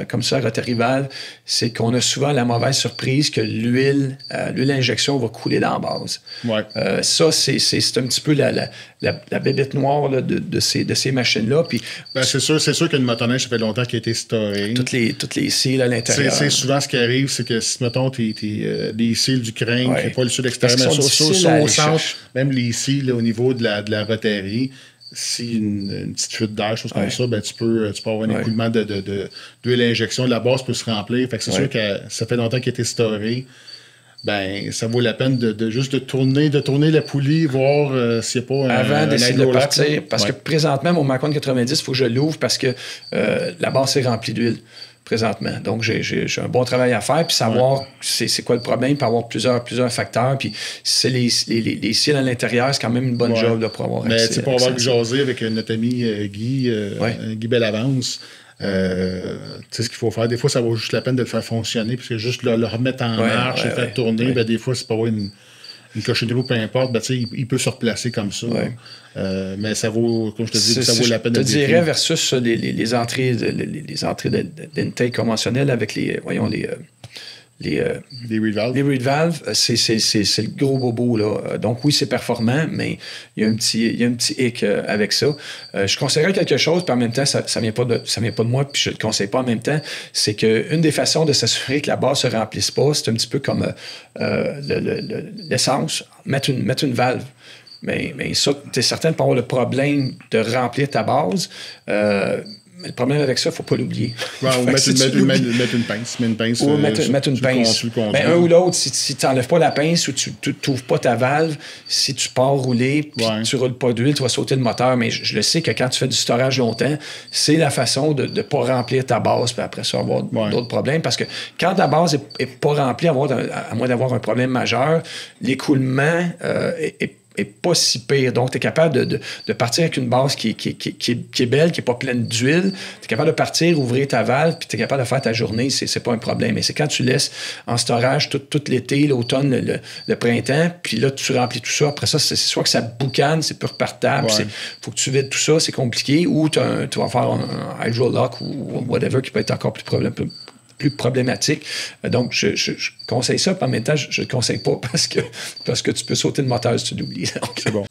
comme ça, Rotaryval, c'est qu'on a souvent la mauvaise surprise que l'huile d'injection va couler dans la base. Ouais. Ça, c'est un petit peu la bébête noire là, de ces machines-là. Puis, c'est sûr qu'une motoneige, ça fait longtemps qu'elle a été storée. Toutes les cils à l'intérieur. C'est souvent ce qui arrive, c'est que si, mettons, les cils du crank, pas le sud extérieur, mais au centre, même les cils au niveau de la rotarie, si une petite fuite d'air, chose comme ça, tu peux avoir un écoulement d'huile à injection. La base peut se remplir. Fait que c'est sûr que ça fait longtemps qu'elle a été storée. Ça vaut la peine de juste tourner la poulie, voir s'il n'y a pas avant d'essayer de partir. Parce que présentement, mon Mach 1 90, il faut que je l'ouvre parce que la base est remplie d'huile. Présentement. Donc, j'ai un bon travail à faire, puis savoir c'est quoi le problème, puis avoir plusieurs facteurs. Puis, c'est les cils à l'intérieur, c'est quand même une bonne job là, pour avoir accès. Mais pour avoir jasé avec notre ami Guy Bellavance, Ce qu'il faut faire. Des fois, ça vaut juste la peine de le faire fonctionner, parce que juste le remettre en marche et faire tourner, ben, des fois, c'est pas une cochonnerie ou peu importe, ben, il peut se replacer comme ça. Mais ça vaut, comme je te dis, ça vaut la peine de le Je te dirais versus les entrées d'intake conventionnelles avec les reed valves. Les reed valves, c'est le gros bobo, là. Donc oui, c'est performant, mais il y a un petit hic avec ça. Je conseillerais quelque chose, puis en même temps, ça vient pas de moi, puis je le conseille pas en même temps. C'est qu'une des façons de s'assurer que la base se remplisse pas, c'est un petit peu comme l'essence, mettre une valve. Mais ça, tu es certain de pas avoir le problème de remplir ta base. Mais le problème avec ça, il ne faut pas l'oublier. Mettre une pince. Ou mettre une pince. Ben, un ou l'autre, si tu n'enlèves pas la pince ou tu n'ouvres pas ta valve, si tu pars rouler puis tu ne roules pas d'huile, tu vas sauter le moteur. Mais je le sais que quand tu fais du storage longtemps, c'est la façon de ne pas remplir ta base puis après ça, avoir d'autres problèmes. Parce que quand ta base n'est pas remplie, à moins d'avoir un problème majeur, l'écoulement est pas si pire. Donc, tu es capable de partir avec une base qui est belle, qui n'est pas pleine d'huile. Tu es capable de partir, ouvrir ta valve, puis tu es capable de faire ta journée. C'est pas un problème. Mais c'est quand tu laisses en storage tout l'été, l'automne, le printemps, puis là, tu remplis tout ça. Après ça, c'est soit que ça boucane, c'est plus repartable, faut que tu vides tout ça, c'est compliqué, ou tu vas faire un hydrolock ou whatever qui peut être encore plus problématique. Donc, je conseille ça, puis en même temps, je ne le conseille pas parce que tu peux sauter le moteur si tu l'oublies. C'est bon.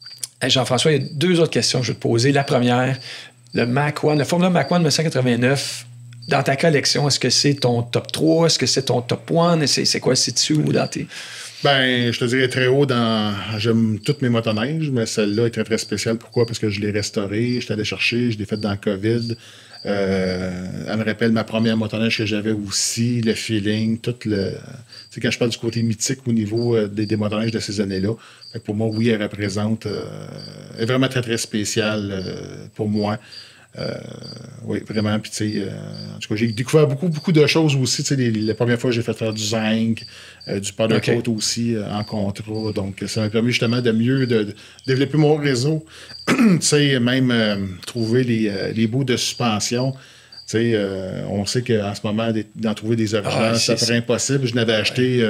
Jean-François, il y a 2 autres questions que je vais te poser. La première, le Formula Mach 1 1989, dans ta collection, est-ce que c'est ton top 3? Est-ce que c'est ton top 1? C'est quoi, c'est dessus ou dans tes... Ben, je te dirais très haut j'aime toutes mes motoneiges, mais celle-là est très, très spéciale. Pourquoi? Parce que je l'ai restaurée, je suis allé chercher, je l'ai faite dans le COVID. Elle me rappelle ma première motoneige que j'avais aussi, le feeling, tout le... Tu sais, quand je parle du côté mythique au niveau des motoneiges de ces années-là, pour moi, oui, elle représente... elle est vraiment très, très spéciale pour moi. Oui, vraiment. Puis, tu sais, en tout cas, j'ai découvert beaucoup de choses aussi. Tu sais, la première fois, j'ai fait faire du zinc, du powder coat aussi en contrat. Donc, ça m'a permis justement de mieux de développer mon réseau. Tu sais, même trouver les bouts de suspension. Tu sais, on sait qu'en ce moment, d'en trouver des originales, ça paraît impossible. Je n'avais acheté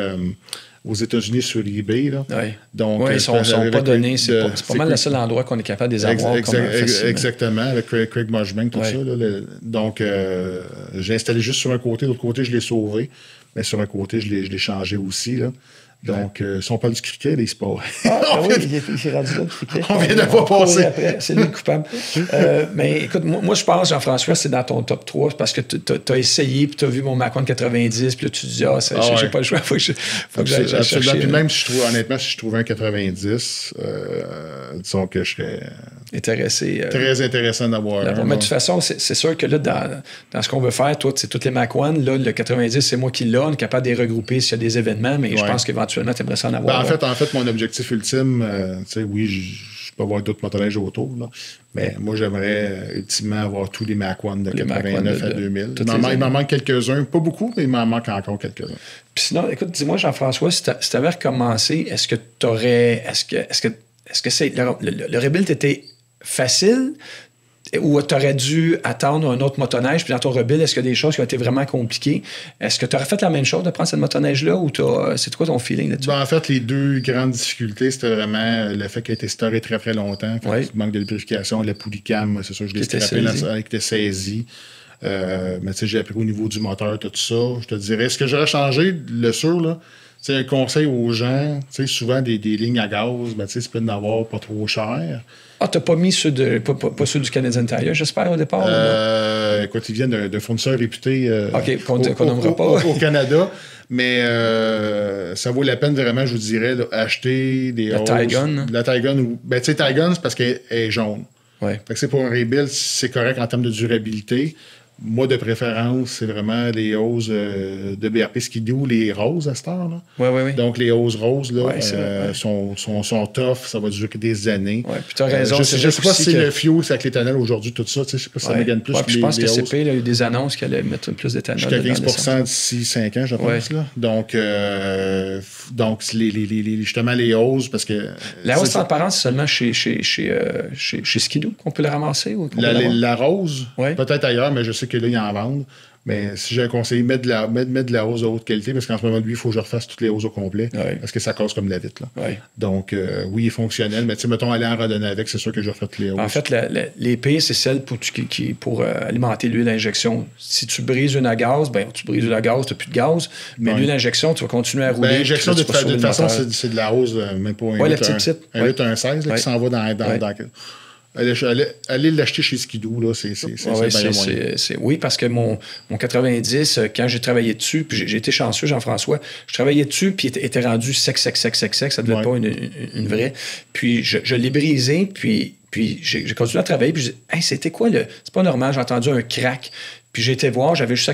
aux États-Unis sur eBay. Là. Donc, ils ne sont pas donnés. C'est pas mal le seul endroit qu'on est capable de les avoir. Exactement, avec Craig Marshbank, tout ça. Là, donc, j'ai installé juste sur un côté. De l'autre côté, je l'ai sauvé. Mais sur un côté, je l'ai changé aussi. Là. Donc, si on parle du cricket, les sports. Oui, il est rendu là, le cricket. On vient de pas passer. C'est lui le coupable. Mais écoute, moi, je pense, Jean-François, c'est dans ton top 3 parce que tu as essayé, puis tu as vu mon Mach 1 90, puis là, tu te dis, j'ai pas le choix, faut que j'aille chercher. Puis même si je trouvais un 90, disons que je serais intéressé. Très intéressant d'avoir un. Mais de toute façon, c'est sûr que là, dans ce qu'on veut faire, toi, c'est toutes les Mach 1, là, le 90, c'est moi qui l'ai. On est capable de les regrouper s'il y a des événements, mais je pense qu'éventuellement, tu aimerais ça en avoir. En fait, mon objectif ultime, tu sais, oui, je peux avoir d'autres motoneiges autour, là, mais moi, j'aimerais ultimement avoir tous les Mach 1 de 89 à 2000. Il m'en manque quelques-uns, pas beaucoup, mais il m'en manque encore quelques-uns. Puis sinon, écoute, dis-moi, Jean-François, si tu avais recommencé, est-ce que tu aurais. Est-ce que le rebuild était facile? Ou tu aurais dû attendre un autre motoneige, puis dans ton rebuild, est-ce qu'il y a des choses qui ont été vraiment compliquées? Est-ce que tu aurais fait la même chose de prendre cette motoneige-là ou c'est quoi ton feeling là-dessus? En fait, les 2 grandes difficultés, c'était vraiment le fait qu'elle était storée très, très longtemps. Le manque de lubrification, la poulicam, c'est sûr, je l'ai scrappé avec était saisie. Mais tu sais, j'ai appris au niveau du moteur, tout ça. Je te dirais, ce que j'aurais changé, le sûr, là, c'est un conseil aux gens, tu sais, souvent des lignes à gaz, ben, tu sais, c'est peut d'en avoir pas trop cher. Ah, t'as pas mis ceux pas ceux du Canadian Tire, j'espère, au départ? Écoute, ils viennent d'un fournisseur réputé qu'on nommera pas. Au Canada. Mais ça vaut la peine vraiment, je vous dirais, acheter des la Tygun. La Tygun. Ben, tu sais, Tygun, c'est parce qu'elle est jaune. Ouais. Fait que pour un rebuild, c'est correct en termes de durabilité. Moi, de préférence, c'est vraiment les hoses de BRP Skidoo, les roses à cette heure. Oui. Donc, les hoses roses là, sont tough, ça va durer des années. Oui, puis tu as raison. Je ne sais pas si c'est le fuel, c'est avec l'éthanol aujourd'hui, tout ça. Je ne sais pas si ça me gagne plus. Je pense que CP, il y a eu des annonces qui allaient mettre plus d'éthanol. Jusqu'à 15% d'ici 5 ans, je pense. Là. Donc justement, les hoses, parce que... La hose transparente, c'est seulement chez Skidoo qu'on peut la ramasser? Ou la rose, peut-être ailleurs, mais je sais sais que là, ils en vendent. Mais si j'ai un conseil, mettre de la hausse de haute qualité, parce qu'en ce moment, lui, il faut que je refasse toutes les hausses au complet, parce que ça casse comme la vitre. Là. Donc, oui, il est fonctionnel, mais tu sais, mettons, aller en randonnée avec, c'est sûr que je vais refaire toutes les hausses. En fait, l'épée, c'est celle pour alimenter l'huile d'injection. Si tu brises une à gaz, ben tu brises une à gaz, tu n'as plus de gaz, mais l'huile d'injection, tu vas continuer à rouler. L'injection, de toute façon, c'est de la hausse, même pas un 8, un 16, qui s'en va dans Allez l'acheter chez Skidoo, là, c'est oui, parce que mon 90, quand j'ai travaillé dessus, puis j'ai été chanceux, Jean-François, je travaillais dessus, puis il était rendu sec, ça devait pas une vraie. Puis je l'ai brisé, puis j'ai continué à travailler, puis je dis, hey, c'était quoi le... C'est pas normal, j'ai entendu un crack. Puis j'ai été voir, j'avais juste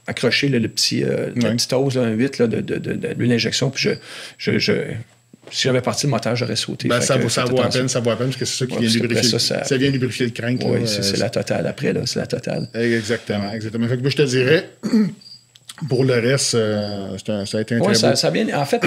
accroché la petite hose, un 8 là, de l'huile d'injection, puis si j'avais parti le moteur, j'aurais sauté. Ça vaut à peine, parce que c'est ça qui vient lubrifier. Ça vient lubrifier le crank. Oui, c'est la totale après, là. C'est la totale. Exactement. Fait que moi, je te dirais, pour le reste, ça a été un très beau... ça vient. En fait,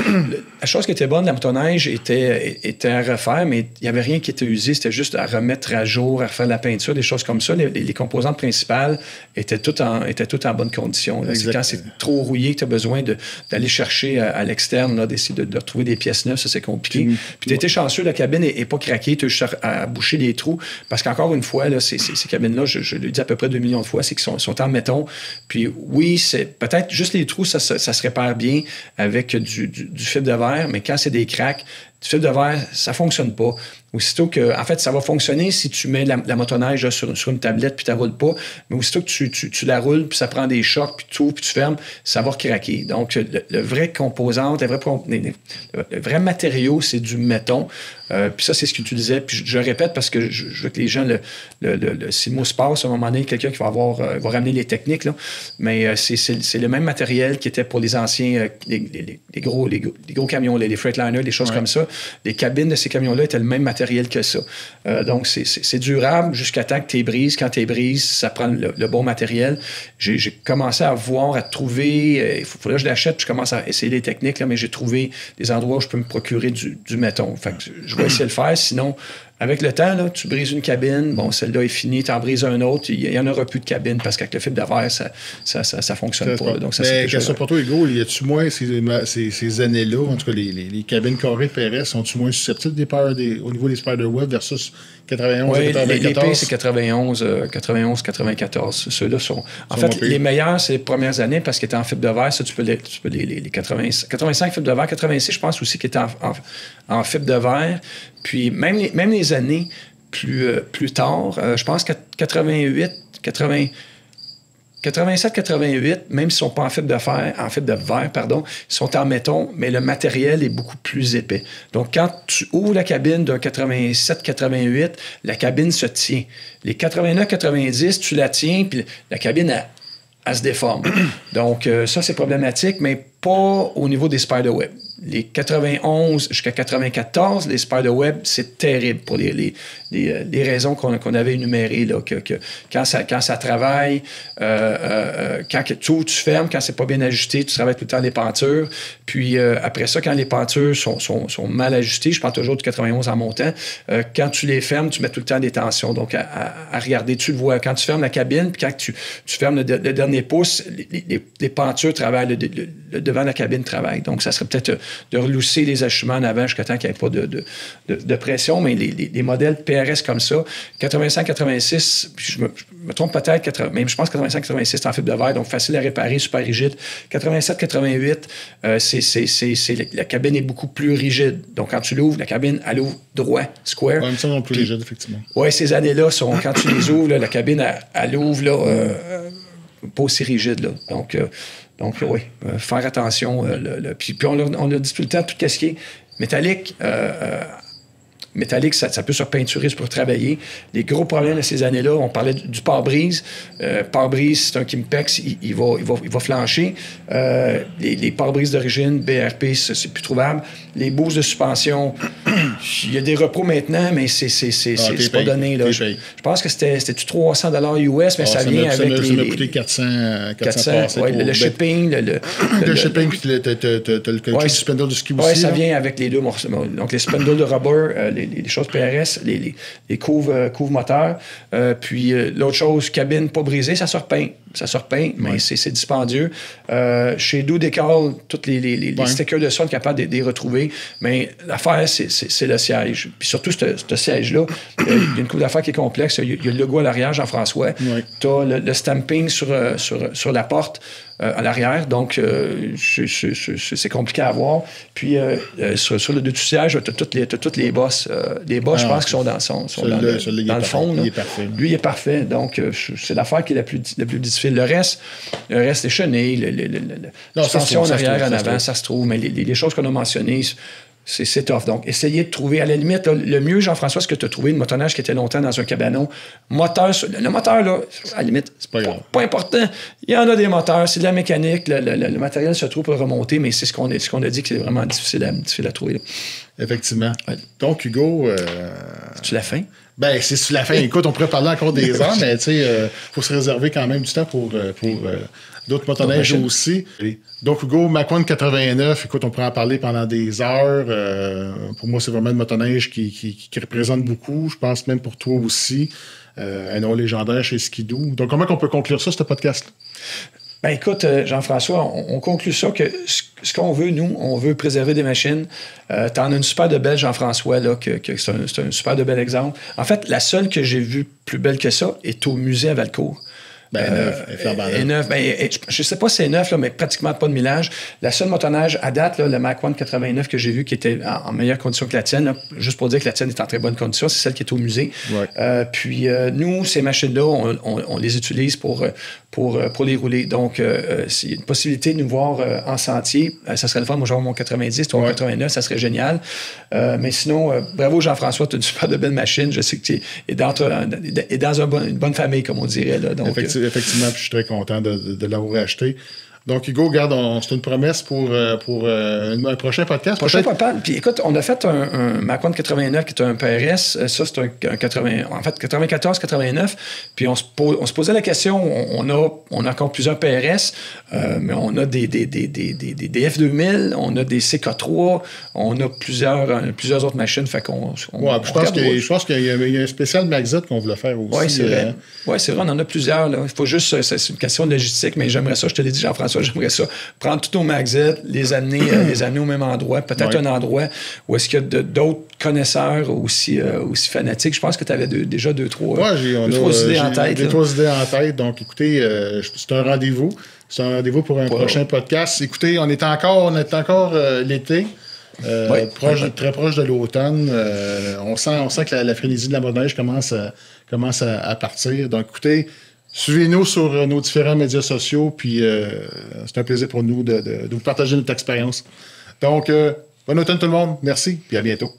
la chose qui était bonne de la motoneige était à refaire, mais il n'y avait rien qui était usé. C'était juste à remettre à jour, à refaire de la peinture, des choses comme ça. Les composantes principales étaient toutes en bonne condition. C'est quand c'est trop rouillé que tu as besoin d'aller chercher à l'externe, d'essayer de retrouver des pièces neuves. Ça, c'est compliqué. Puis tu as été chanceux, la cabine n'est pas craquée. Tu as juste à boucher les trous. Parce qu'encore une fois, là, ces cabines-là, je le dis à peu près 2 millions de fois, c'est qu'ils sont en béton. Puis oui, c'est peut-être juste les trous, ça se répare bien avec du fibre de verre, mais quand c'est des cracks, du fibre de verre, ça ne fonctionne pas. Aussitôt que, en fait, ça va fonctionner si tu mets la motoneige là, sur une tablette puis tu ne roules pas, mais aussitôt que tu la roules puis ça prend des chocs puis tu ouvres puis tu fermes, ça va craquer. Donc, le vrai composant, le vrai matériau, c'est du béton. Puis ça, c'est ce que tu disais. Puis je répète parce que je veux que les gens, si le mot se passe, à un moment donné, quelqu'un qui va ramener les techniques, là, mais c'est le même matériel qui était pour les anciens, les gros camions, les Freightliner, les choses comme ça. Les cabines de ces camions-là étaient le même matériel que ça. Donc, c'est durable jusqu'à temps que tu les brises. Quand tu les brises, ça prend le bon matériel. J'ai commencé à voir, à trouver... Il faudrait que je l'achète, puis je commence à essayer les techniques, là, mais j'ai trouvé des endroits où je peux me procurer du béton. Fait que je vais essayer de le faire. Sinon, avec le temps, là, tu brises une cabine, bon, celle-là est finie, tu en brises un autre, il n'y en aura plus de cabine parce qu'avec le fibre de verre, ça fonctionne pas. Donc, ça, mais question pour toi, Hugo, y a-tu moins ces années-là, en tout cas les cabines carrées PRS, sont-tu moins susceptibles au niveau des Spiderweb versus 91 et 94? L'épée, c'est 91, 94. Ceux-là sont... En fait, les meilleurs, c'est les premières années parce qu'ils étaient en fibre de verre. Ça, tu peux les 85 fibres de verre, 86, je pense aussi qu'ils étaient en fibre de verre. Puis même les années plus tard, je pense que 87, 88, même s'ils ne sont pas en fibre de verre, ils sont en béton, mais le matériel est beaucoup plus épais. Donc, quand tu ouvres la cabine d'un 87, 88, la cabine se tient. Les 89, 90, tu la tiens, puis la cabine, elle se déforme. Donc, ça, c'est problématique, mais pas au niveau des Spiderweb. Les 91 jusqu'à 94, les Spiderweb, c'est terrible pour les raisons qu'on avait énumérées. Là, que quand ça travaille, quand tu fermes, quand c'est pas bien ajusté, tu travailles tout le temps les pentures. Puis après ça, quand les pentures sont mal ajustées, je parle toujours du 91 en montant, quand tu les fermes, tu mets tout le temps des tensions. Donc, à regarder, tu le vois. Quand tu fermes la cabine, puis quand tu fermes le dernier pouce, les pentures travaillent, le devant de la cabine travaille. Donc, ça serait peut-être de relousser les achemins en avant jusqu'à temps qu'il n'y ait pas de pression, mais les modèles PRS comme ça, 85-86, je me trompe peut-être, même je pense que 85-86, c'est en fibre de verre, donc facile à réparer, super rigide. 87-88, la cabine est beaucoup plus rigide. Donc, quand tu l'ouvres, la cabine, elle ouvre droit, square. Ouais, mais ça non plus rigide, effectivement. Oui, ces années-là, quand tu les ouvres, là, la cabine, elle ouvre là, pas aussi rigide. Là. Donc, oui, faire attention. Puis on a dit tout le temps, tout ce qui est métallique, ça peut se repeinturer, ça peut travailler. Les gros problèmes de ces années-là, on parlait du pare-brise. Pare-brise, c'est un Kimpex, il va flancher. Les pare-brises d'origine, BRP, c'est plus trouvable. Les boosts de suspension, il y a des repos maintenant, mais c'est pas donné. Là. Je pense que c'était $300 US, mais ça vient avec ça m'a coûté 400 ouais, le shipping. Le shipping, puis t'as le kit du spindle de ski aussi. Oui, ça vient avec les deux morceaux. Donc, les spindles de rubber, les choses PRS, les couves moteurs. Puis, l'autre chose, cabine pas brisée, ça se repeint. Ça se repeint, mais c'est dispendieux. Chez Do Decal, tous les stickers de ça, on est capable de les retrouver. Mais l'affaire, c'est le siège. Puis surtout, ce siège-là, il y a une couple d'affaires qui est complexe. Il y a le logo à l'arrière, Jean-François. Tu as le stamping sur la porte à l'arrière. Donc, c'est compliqué à voir. Puis, sur le dessus siège, tu as toutes les bosses. Les bosses, je pense, qui sont dans le fond. Il est parfait. Lui, il est parfait. Donc, c'est l'affaire qui est la plus difficile. Le reste, les chenilles, la suspension en arrière, en avant, ça se trouve. Mais les choses qu'on a mentionnées, c'est tough. Donc, essayez de trouver, à la limite, là, le mieux, Jean-François, ce que tu as trouvé, le motoneige qui était longtemps dans un cabanon. Le moteur, là, à la limite, c'est pas important. Il y en a des moteurs, c'est de la mécanique, le matériel se trouve pour remonter, mais c'est ce qu'on a dit que c'est vraiment difficile à trouver. Là. Effectivement. Ouais. Donc, Hugo... C'est-tu la fin? Ben, c'est sur la fin. Écoute, on pourrait parler encore des heures, mais tu sais, faut se réserver quand même du temps pour d'autres motoneiges aussi. Donc, Hugo, Macwan 89, écoute, on pourrait en parler pendant des heures. Pour moi, c'est vraiment une motoneige qui représente beaucoup. Je pense même pour toi aussi. Un nom légendaire chez Skidoo. Donc, comment on peut conclure ça, ce podcast-là? Ben écoute, Jean-François, on conclut ça que ce qu'on veut, nous, on veut préserver des machines. T'en as une super de belle, Jean-François, là, que c'est un super de bel exemple. En fait, la seule que j'ai vue plus belle que ça est au musée à Valcourt. Neuf. Je sais pas si c'est neuf, là, mais pratiquement pas de millage. La seule motoneige à date, là, le Macwan 89 que j'ai vu, qui était en meilleure condition que la tienne, là, juste pour dire que la tienne est en très bonne condition, c'est celle qui est au musée. Ouais. Puis nous, ces machines-là, on les utilise pour les rouler. Donc, s'il y a une possibilité de nous voir en sentier, ça serait le fun. Moi, j'aurais mon 90, toi, mon 89, ça serait génial. Mais sinon, bravo Jean-François, tu as une super de belle machine. Je sais que tu es dans une bonne famille, comme on dirait. Là. Donc, effectivement, puis je suis très content de l'avoir acheté. Donc, Hugo, regarde, c'est une promesse pour un prochain podcast. Puis écoute, on a fait un Macwan 89 qui est un PRS. Ça, c'est un 94-89. Puis on se posait la question, on a encore plusieurs PRS, mais on a des F2000, on a des CK3, on a plusieurs autres machines. Fait qu'on je pense qu'il y a un spécial Maxit qu'on voulait faire aussi. Oui, c'est vrai. Oui, c'est vrai, on en a plusieurs. Là. Il faut juste, c'est une question de logistique, mais j'aimerais ça, je te l'ai dit, Jean-François, j'aimerais ça. Prendre tous nos Maxit, les amener au même endroit, peut-être un endroit où est-ce qu'il y a d'autres connaisseurs aussi fanatiques. Je pense que tu avais déjà deux, trois idées en tête. J'ai 3 idées en tête. Donc, écoutez, c'est un rendez-vous. C'est un rendez-vous pour un prochain podcast. Écoutez, on est encore l'été. Très proche de l'automne. On sent que la frénésie de la motoneige commence à partir. Donc, écoutez, suivez-nous sur nos différents médias sociaux, puis c'est un plaisir pour nous de vous partager notre expérience. Donc, bon automne tout le monde. Merci, puis à bientôt.